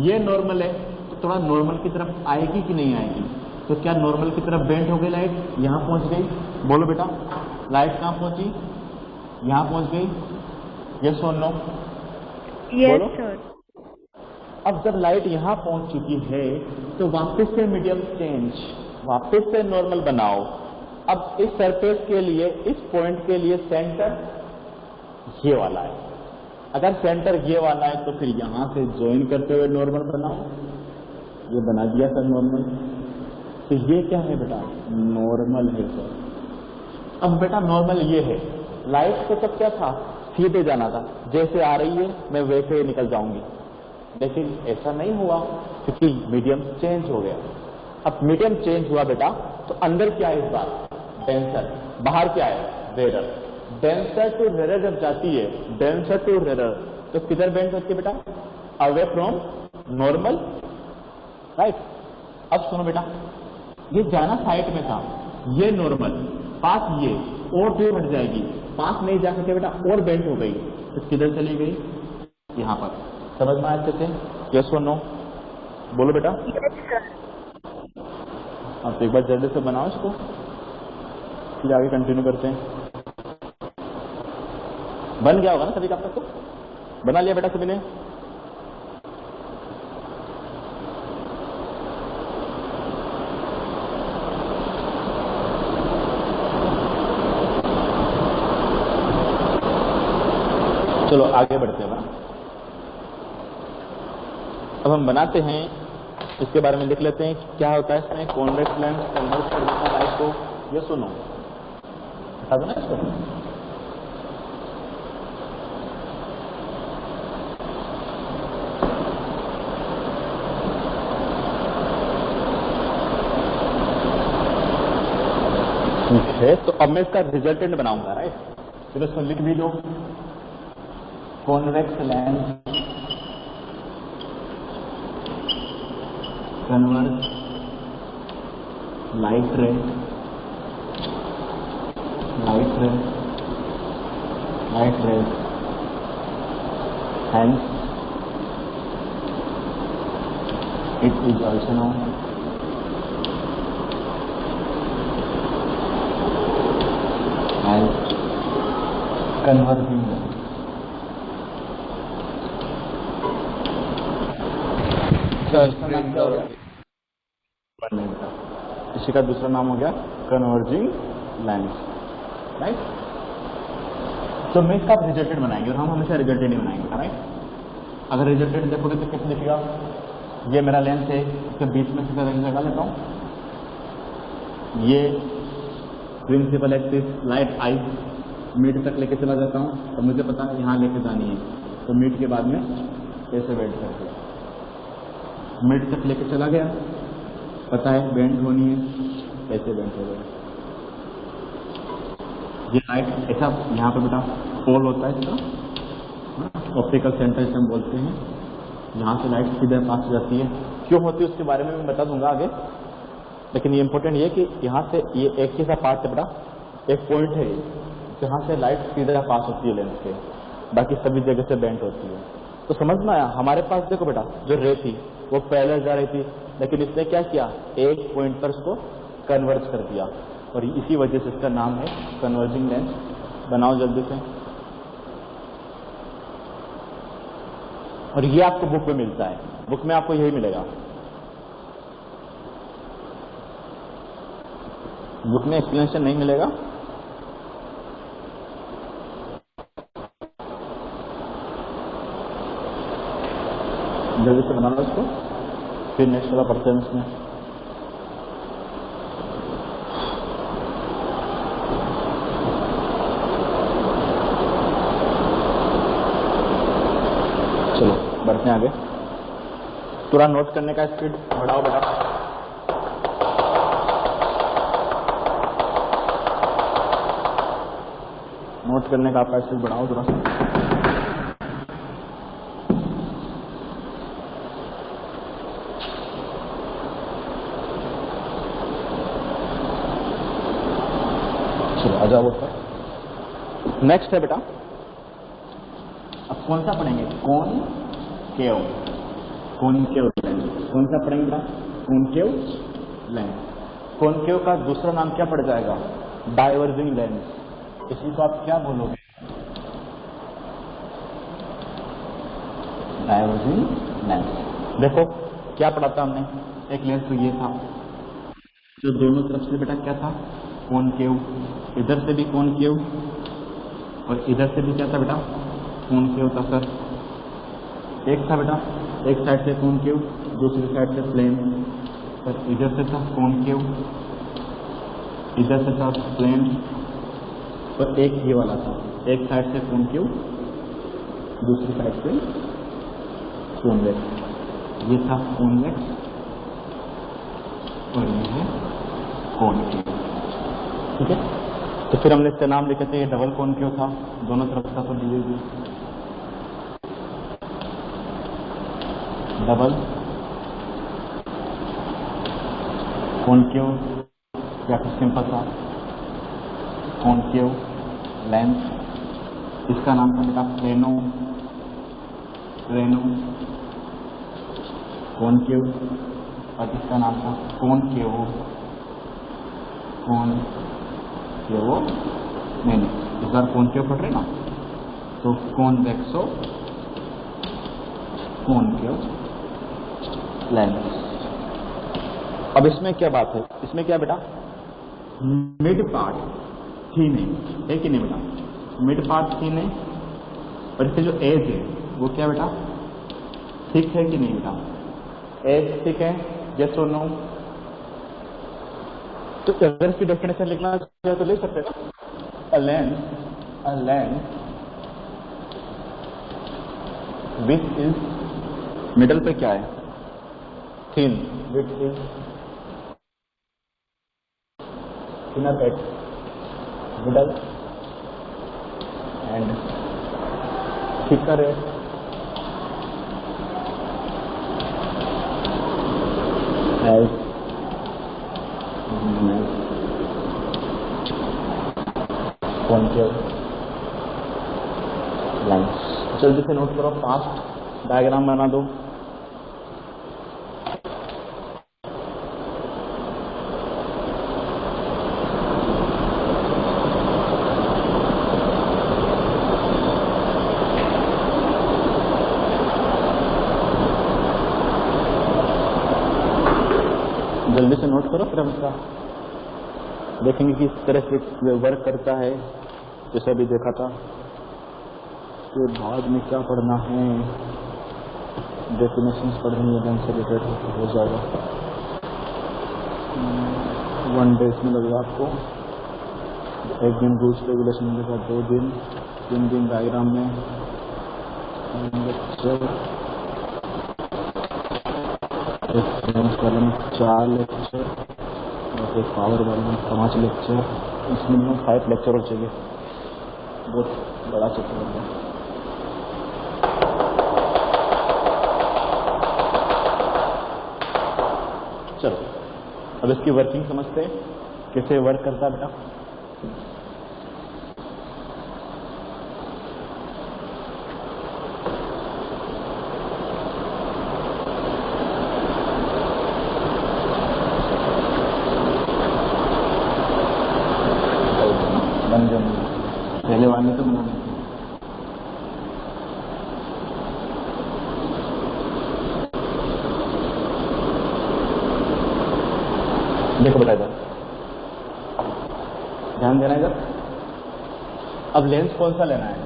ये नॉर्मल है, तो थोड़ा नॉर्मल की तरफ आएगी कि नहीं आएगी, तो क्या नॉर्मल की तरफ बेंट हो गई लाइट, यहां पहुंच गई, बोलो बेटा लाइट कहां पहुंची, यहां पहुंच गई, यस और नो, Yes, बोलो। sir. अब जब लाइट यहां पहुंच चुकी है तो वापस से मीडियम चेंज, वापस से नॉर्मल बनाओ। अब इस सरफेस के लिए, इस पॉइंट के लिए सेंटर ये वाला है, अगर सेंटर ये वाला है तो फिर यहां से ज्वाइन करते हुए नॉर्मल बनाओ, ये बना दिया सर नॉर्मल, तो ये क्या है बेटा, नॉर्मल है सर। अब बेटा नॉर्मल ये है, लाइट को तब क्या था, सीधे जाना था, जैसे आ रही है मैं वैसे ही निकल जाऊंगी, लेकिन ऐसा नहीं हुआ क्योंकि मीडियम चेंज हो गया। अब मीडियम चेंज हुआ बेटा, तो अंदर क्या है इस बार, डेंसर, बाहर क्या है, रेयर। डेंसर टू रेयर जब जाती है, डेंसर टू रेयर, तो किधर बेंड होती है बेटा, अवे फ्रॉम नॉर्मल, राइट। अब सुनो बेटा, ये जाना साइड में था, ये नॉर्मल, पास ये और दूर हट जाएगी, पास नहीं जा सके बेटा, और बेंड हो गई, तो किधर चली गई, यहां पर। समझ में आते थे, यस और नो, बोलो बेटा। Yes, sir. अब एक बार जल्दी से बनाओ इसको, फिर आगे कंटिन्यू करते हैं। बन गया होगा ना सभी का, अब तक तो बना लिया बेटा सभी ने। चलो आगे बढ़ते हैं। अब हम बनाते हैं, इसके बारे में लिख लेते हैं कि क्या होता है इसमें, कॉन्वेक्स लेंस कन्वर्ट कर देता है लाइट को, ये सुनो, बता दो ना इसको। ठीक है, तो अब मैं इसका रिजल्टेंट बनाऊंगा, राइट। चलो इसको लिख भी दो, कॉन्वेक्स लेंस कन्वर्ट लाइट रे, hence it is also known as converging lens। इसी का दूसरा नाम हो गया कन्वर्जिंग लेंस, राइट। तो मैं इसका रिजल्टेंट बनाएंगे, और हम हमेशा रिजल्टेंट ही बनाएंगे, राइट। अगर रिजल्टेंट देखोगे तो कैसे दिखेगा, ये मेरा लेंस है, इसके बीच में से लगा लेता हूँ, ये प्रिंसिपल एक्सिस लाइट आई मिड तक लेके चला जाता हूँ, तो मुझे पता है यहाँ लेके जानी है, तो मिड के बाद में ऐसे बेंड करके मिड तक लेके चला गया, पता है बेंड होनी है, ऐसे बेंड हो गया। ये लाइट ऐसा यहाँ पे बेटा पोल होता है इसका, ऑप्टिकल सेंटर इसे हम बोलते हैं, यहाँ से लाइट सीधे पास हो जाती है, क्यों होती है उसके बारे में मैं बता दूंगा आगे, लेकिन ये इंपॉर्टेंट ये कि यहाँ से ये एक ही सा पार्ट है बेटा, एक पॉइंट है जहाँ से लाइट सीधा पास होती है लेंस के, बाकी सभी जगह से बेंड होती है। तो समझ में आया, हमारे पास देखो बेटा जो रे थी वो पहले जा रही थी, लेकिन इसने क्या किया, एक पॉइंट पर उसको कन्वर्ज कर दिया, और इसी वजह से इसका नाम है कन्वर्जिंग लेंस। बनाओ जल्दी से, और ये आपको बुक में मिलता है, बुक में आपको यही मिलेगा, बुक में एक्सप्लेनेशन नहीं मिलेगा। जल्दी से बना लो इसको, फिर नेक्स्ट वाला पढ़ते हैं इसमें। चलो बढ़ते हैं आगे। पूरा नोट करने का स्पीड बढ़ाओ बेटा। नोट करने का आपका स्पीड बढ़ाओ थोड़ा सा। चलो आ जाओ ऊपर। नेक्स्ट है बेटा, अब कौन सा पढ़ेंगे? कॉनकेव। कॉनकेव लेंस कौन सा पढ़ेंगे बेटा? Concave lens. कॉनकेव का दूसरा नाम क्या पड़ जाएगा? Diverging lens. इसी को आप क्या बोलोगे? Diverging lens. देखो क्या पढ़ा था हमने, एक लेंस तो ये था जो दोनों तरफ से बेटा क्या था? कॉनकेव। इधर से भी कॉनकेव और इधर से भी क्या था बेटा? कॉनकेव था सर। एक था बेटा, एक साइड से कॉनकेव, दूसरी साइड से प्लेन। सर इधर से था कॉनकेव, इधर से था प्लेन, और एक ये वाला था, एक साइड से कॉनकेव, दूसरी साइड से कॉन्वेक्स। ये था कॉन्वेक्स और ये है कॉनकेव। ठीक है, तो फिर हमने इसका नाम लिखे थे, ये डबल कॉनकेव था, दोनों तरफ का तो डीएबी डबल कॉनकेव या फिर सिंपल सा कॉनकेव लेंस। इसका नाम था बेटा प्लेनो कॉनकेव, और इसका नाम था कॉनकेव नहीं, इस बार कॉनकेव पढ़ रहे ना, तो कॉन्वेक्सो कॉनकेव लेंस। अब इसमें क्या बात है? इसमें क्या बेटा? मिड पार्ट थीन है कि नहीं बेटा? मिड पार्ट थीन है, और इससे जो एज है वो क्या बेटा? थिक है कि नहीं बेटा? एज थिक है, यस और नो? तो अगर इसकी डेफिनेशन लिखना चाहिए तो लिख सकते हैं। A length which is middle पे क्या है? thin, which is thinner at middle and thicker at as concave lens. जल्दी से नोट करो, फास्ट डायग्राम बना दो। जल्दी से नोट करो, फिर हम इसका देखेंगे कि इस तरह से वर्क करता है, जैसा भी देखा था। तो बाद में क्या पढ़ना है? डेफिनेशंस पढ़नी है, ढंग से रिलेटेड हो जाएगा। 1 डे इसमें लगेगा आपको, 1 दिन रूल्स रेगुलेशन मिलेगा, 2 दिन, 3 दिन डायग्राम में लेक्चर, 4 लेक्चर, और फिर पावर वाले में 5 लेक्चर। इसमें 5 लेक्चर और चाहिए, बहुत बड़ा चैप्टर है। चलो अब इसकी वर्किंग समझते हैं, कैसे वर्क करता है बेटा। पहले वाले तो बना देते हैं। देखो बेटा इधर ध्यान देना इधर। अब लेंस कौन सा लेना है?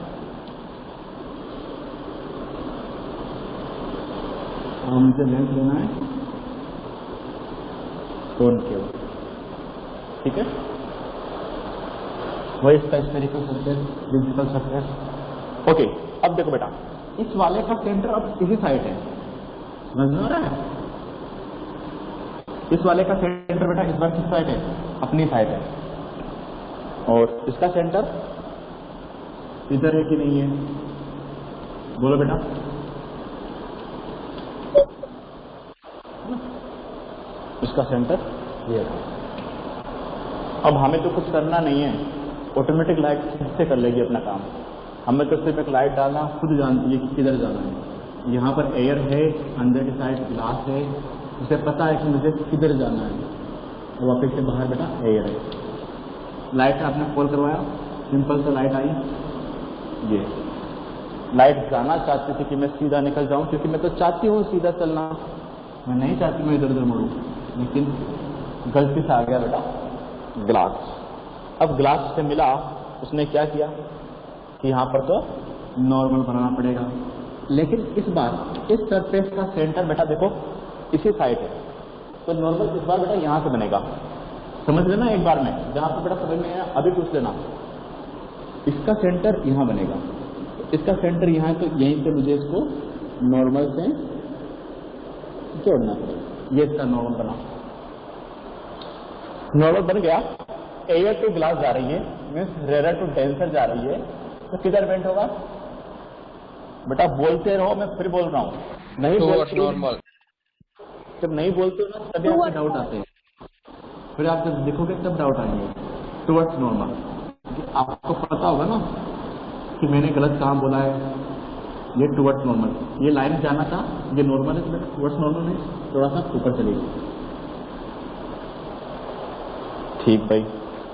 मुझे लेंस लेना है कॉनकेव, ठीक है। वही इसका spherical surface, principal surface. Okay, अब देखो बेटा, इस वाले का सेंटर अब इसी साइड है, समझ में आ रहा है? इस वाले का सेंटर बेटा इस बार किस साइड है? अपनी साइड है। और इसका सेंटर इधर है कि नहीं है? बोलो बेटा। इसका सेंटर ये है। अब हमें तो कुछ करना नहीं है, ऑटोमेटिक लाइट खुद से कर लेगी अपना काम। हमें तो सिर्फ एक लाइट डालना, खुद जानती है कि किधर जाना है। यहाँ पर एयर है, अंदर की साइड ग्लास है, उसे पता है कि मुझे किधर जाना है। और वापस से बाहर बेटा एयर है। लाइट आपने खोल करवाया, सिंपल से लाइट आई। ये लाइट जाना चाहती थी कि मैं सीधा निकल जाऊं, क्योंकि मैं तो चाहती हूँ सीधा चलना, मैं नहीं चाहती मैं इधर उधर मुड़ूं, लेकिन गलती से आ गया बेटा ग्लास। अब ग्लास से मिला, उसने क्या किया कि यहाँ पर तो नॉर्मल बनाना पड़ेगा। लेकिन इस बार इस सरफेस का सेंटर बेटा देखो इसी साइड है, तो नॉर्मल इस बार बेटा यहाँ से बनेगा। समझ लेना एक बार में, जहाँ पर बेटा समझ में आया अभी पूछ लेना। इसका सेंटर यहाँ बनेगा, तो इसका सेंटर यहाँ है, तो यहीं से मुझे इसको नॉर्मल से जोड़ना पड़ेगा। ये इसका नॉर्मल बना, नॉर्मल बन गया। एयर टू ग्लास जा रही है, मीन्स रेयर टू डेंसर जा रही है, तो किधर बेंट होगा बेटा? बोलते रहो, मैं फिर बोल रहा हूँ। नहीं बोलते नॉर्मल, जब नहीं बोलते हो ना तभी आपके डाउट आते हैं, फिर आप जब देखोगे तब डाउट आएंगे। टुवर्ड्स नॉर्मल, आपको पता होगा ना कि मैंने गलत कहाँ बोला है। ये टुवर्ड्स नॉर्मल, ये लाइन जाना था, ये नॉर्मल है, टुवर्ड्स नॉर्मल है, थोड़ा सा ऊपर चलेगी। ठीक भाई।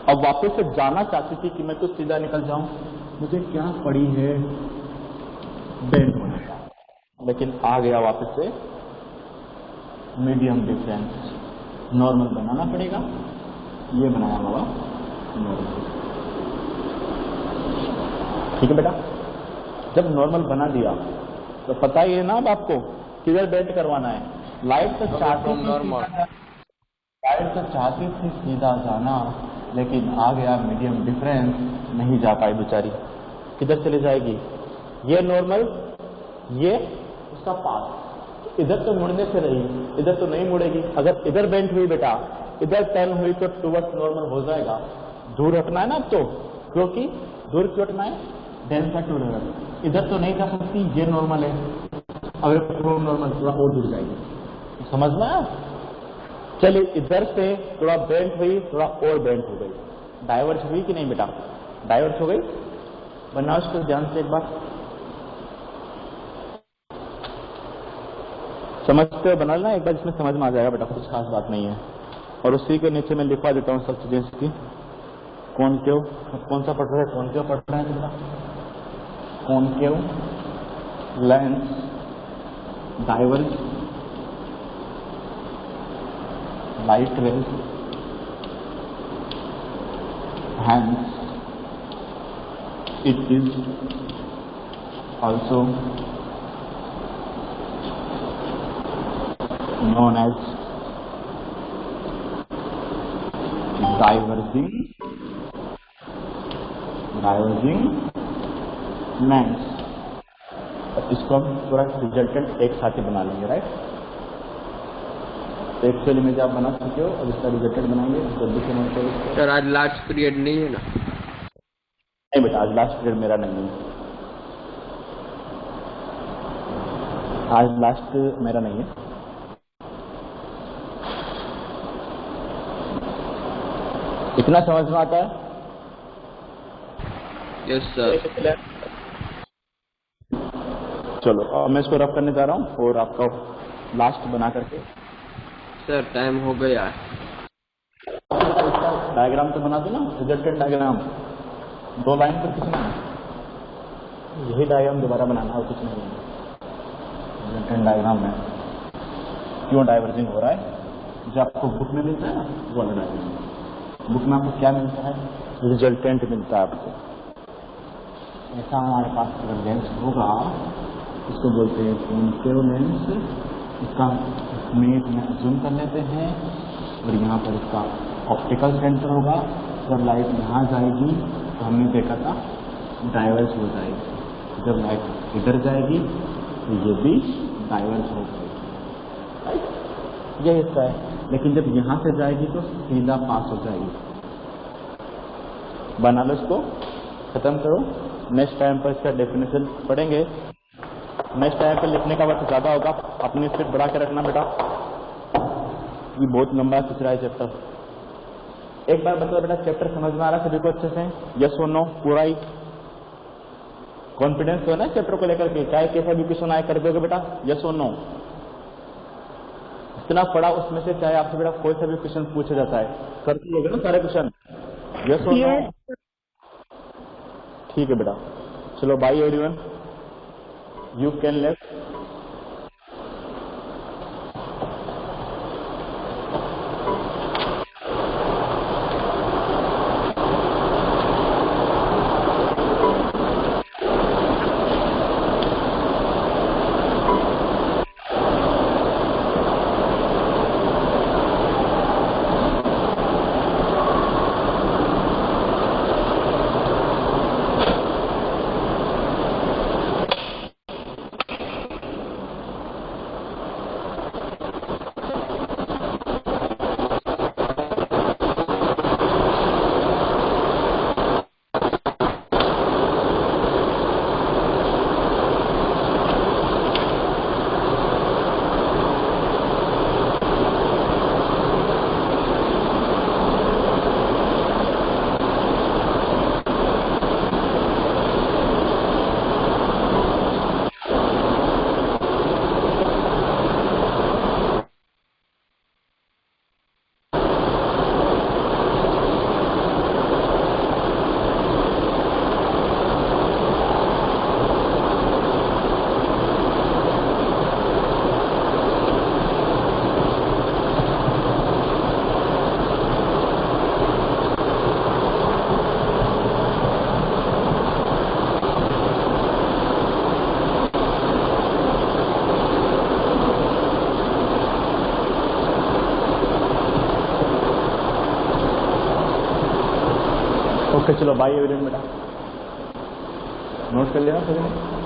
अब वापस से जाना चाहती थी कि मैं तो सीधा निकल जाऊं, मुझे क्या पड़ी है बेंड होने का, लेकिन आ गया वापस से मीडियम डिफरेंस। नॉर्मल बनाना पड़ेगा, ये बनाया होगा नॉर्मल। ठीक है बेटा। जब नॉर्मल बना दिया तो पता ही है ना अब आपको किधर बेंड करवाना है। लाइट तो चाहती थी सीधा जाना, लेकिन आ गया मीडियम डिफरेंस, नहीं जा पाई बेचारी। किधर चली जाएगी? ये नॉर्मल, ये उसका पाथ, इधर तो मुड़ने से रही, इधर तो नहीं मुड़ेगी। अगर इधर बेंट हुई बेटा, इधर टर्न हुई तो टुवर्ड्स नॉर्मल हो जाएगा। दूर हटना है ना अब तो, क्योंकि दूर क्यों हटना है? Denser to rare. इधर तो नहीं जा सकती, ये नॉर्मल है, अगर नॉर्मल थोड़ा और दूर जाएगी। समझ में आया? चलिए इधर से थोड़ा बेंट हुई, थोड़ा और बेंट हो गई, डाइवर्स हुई कि नहीं बेटा? डाइवर्स हो गई। बनाओ इसको ध्यान से एक बार, समझते हो? बना लेना एक बार, जिसमें समझ में आ जाएगा बेटा, कुछ खास बात नहीं है। और उसी के नीचे मैं लिखवा देता हूँ सब चीजें इसकी। कॉनकेव, कौन सा पढ़ रहा है? कॉनकेव पढ़ रहा है बेटा। Concave lens diverge light rays hence it is also known as diverging lens। इसको हम पूरा रिजल्टेंट एक साथ ही बना लेंगे, राइट? तो एक्चुअली में आप बना चुके हो, अब इसका रिजल्टेंट बनाएंगे जल्दी से। बनते हैं सर, आज लास्ट पीरियड नहीं है ना? नहीं बेटा, आज लास्ट पीरियड मेरा नहीं है, आज लास्ट मेरा नहीं है। इतना समझ में आता है? Yes sir. चलो अब मैं इसको रफ करने जा रहा हूँ और आपका लास्ट बना करके। सर टाइम हो गया है। डायग्राम तो बना दो ना, रिजल्टेंट डायग्राम, 2 लाइन पर कितना है, यही डायग्राम दोबारा बनाना और कुछ नहीं है। रिजल्टेंट डायग्राम में क्यों डाइवर्जिंग हो रहा है, जो आपको बुक में मिलता है ना वो वाला डायग्राम। बुक में आपको क्या मिलता है? रिजल्टेंट मिलता है आपको। ऐसा हमारे पास अगर लेंस होगा, इसको बोलते हैं कॉनकेव लेंस। इसका इमेज में जूम कर लेते हैं, और यहाँ पर इसका ऑप्टिकल सेंटर होगा। जब लाइट यहाँ जाएगी तो हमने देखा था डाइवर्स हो जाएगी। जब लाइट इधर जाएगी तो ये भी डाइवर्ज हो जाएगी, राइट, ये हिस्सा है। लेकिन जब यहाँ से जाएगी तो सीधा पास हो जाएगी। बना लो इसको, खत्म करो। नेक्स्ट टाइम पर इसका डेफिनेशन पढ़ेंगे। नेक्स्ट टाइम पर लिखने का वक्त ज्यादा होगा, अपनी स्पीड बढ़ा के रखना बेटा, ये बहुत लंबा खिंच रहा है चैप्टर। एक बार बताओ बेटा, चैप्टर समझ में आ रहा है सभी को अच्छे से? यस और नो? पूरा ही कॉन्फिडेंस हो ना चैप्टर को लेकर के? चाहे कैसा भी क्वेश्चन आए कर दोगे बेटा? यस और नो? इतना पढ़ा उसमें से चाहे आपसे बेटा कोई सा भी क्वेश्चन पूछा जाता है, कर दोगे ना सारे क्वेश्चन? यस और नो? ठीक है बेटा, चलो bye everyone, you can left. Okay चलो बाय एवरीवन बेटा, नोट कर लेना सभी ने।